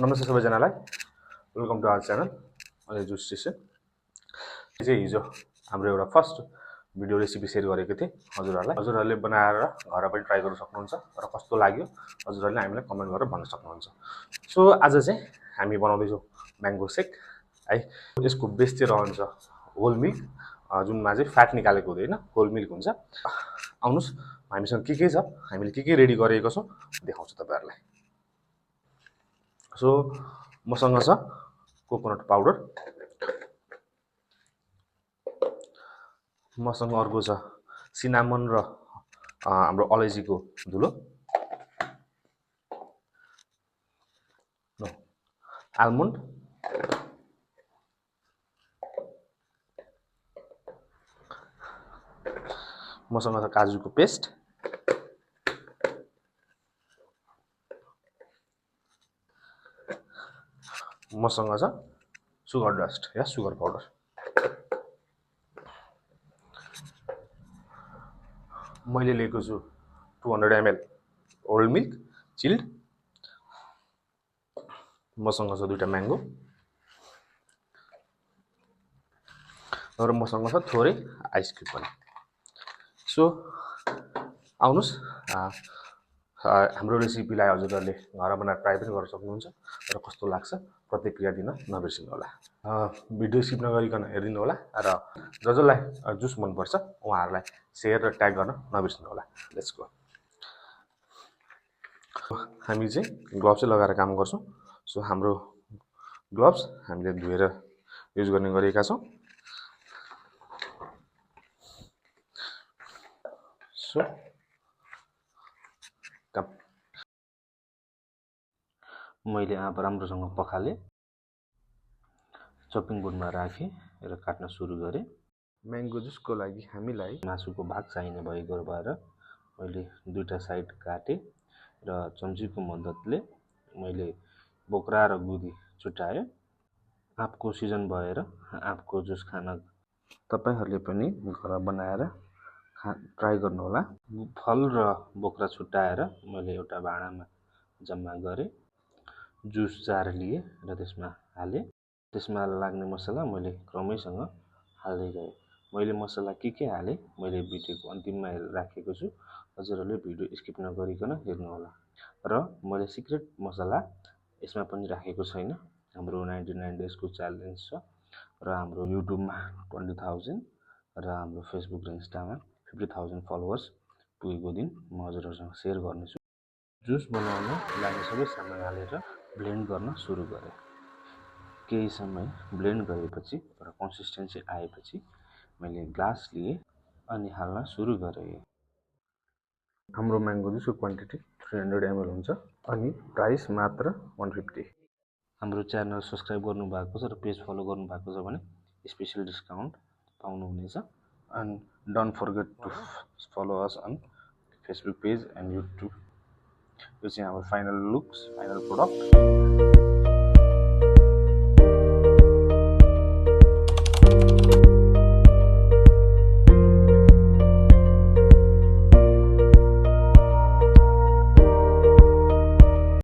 नमस्ते सबैजनालाई, welcome to our channel अहिले जुस स्टेसन। चाहिँ हिजो हाम्रो एउटा फर्स्ट भिडियो रेसिपी सेयर गरेको थिएँ हजुरहरूलाई। हजुरहरूले बनाएर घर पनि ट्राई गर्न सक्नुहुन्छ र कस्तो लाग्यो हजुरहरूले हामीलाई कमेन्ट गरेर भन्न सक्नुहुन्छ। सो आज चाहिँ हामी बनाउँदैछौँ म्याङ्गो सेक है। यसको बेस चाहिँ रहन्छ होल मिल्क, जुनमा चाहिँ फ्याट निकालेको हुँदैन, होल मिल्क हुन्छ। आउनुहोस् हामीसँग के छ, हामीले के रेडी गरेको छौँ देखाउँछु तपाईँहरूलाई। सो मसँग छ कोकोनट पाउडर, मसँग अर्को छ सिनामन र हाम्रो अलैँचीको धुलो, आलमन्ड, मसँग छ काजुको पेस्ट, मसँग छ सुगर डस्ट या सुगर पाउडर। मैले लिएको छु 200 ml होल मिल्क चिल्ड, मसँग छ दुईटा म्याङ्गो र मसँग छ थोरै आइसक्रिम पनि। सो आउनुहोस् हाम्रो रेसिपीलाई हजुरहरूले घर बनाएर ट्राई पनि गर्न सक्नुहुन्छ र कस्तो लाग्छ प्रतिक्रिया दिन नबिर्सिनु होला। भिडियो स्किप नगरिकन हेरिदिनु होला र जसलाई जुस मनपर्छ उहाँहरूलाई सेयर र ट्याग गर्न नबिर्सिनु होला। Let's go. हामी चाहिँ ग्लोभ्स चाहिँ लगाएर काम गर्छौँ। सो हाम्रो ग्लोभ्स हामीले धोएर युज गर्ने गरेका छौँ। सो मैले आँप राम्रोसँग पखालेँ, चपिङ बोर्डमा राखेँ र काट्न सुरु गरेँ। म्याङ्गो जुसको लागि हामीलाई मासुको भाग चाहिने भएको भएर मैले दुईटा साइड काटेँ र चम्चीको मद्दतले मैले बोक्रा र गुदी छुट्याएँ। आँपको सिजन भएर आँपको जुस खान तपाईँहरूले पनि घर बनाएर ट्राई गर्नुहोला। फल र बोक्रा छुट्याएर मैले एउटा भाँडामा जम्मा गरेँ, जुस जार लिएँ र त्यसमा हालेँ। त्यसमा लाग्ने मसला मैले क्रमैसँग हाल्दै गएँ। मैले मसला के हालेँ मैले भिडियोको अन्तिममा राखेको छु, हजुरहरूले भिडियो स्किप नगरिकन हेर्नुहोला। र मैले सिक्रेट मसला यसमा पनि राखेको छैन। हाम्रो 99 डेजको च्यालेन्ज छ र हाम्रो युट्युबमा 20,000 र हाम्रो फेसबुक र इन्स्टामा 50,000 फलोवर्स पुगेको दिन म हजुरहरूसँग सेयर गर्नेछु। जुस बनाउन लाग्ने सबै सामान हालेर ब्लेन्ड गर्न सुरु गरेँ। केही समय ब्लेन्ड गरेपछि र कन्सिस्टेन्सी आएपछि मैले ग्लास लिएँ अनि हाल्न सुरु गरेँ। हाम्रो म्याङ्गो जुसको क्वान्टिटी 300 ml हुन्छ अनि प्राइस मात्र 150। हाम्रो च्यानल सब्सक्राइब गर्नुभएको छ र पेज फलो गर्नुभएको छ भने स्पेसल डिस्काउन्ट पाउनुहुनेछ। And don't forget to follow us on Facebook page and YouTube. यो चाहिँ हाम्रो फाइनल लुक्स, फाइनल प्रोडक्ट।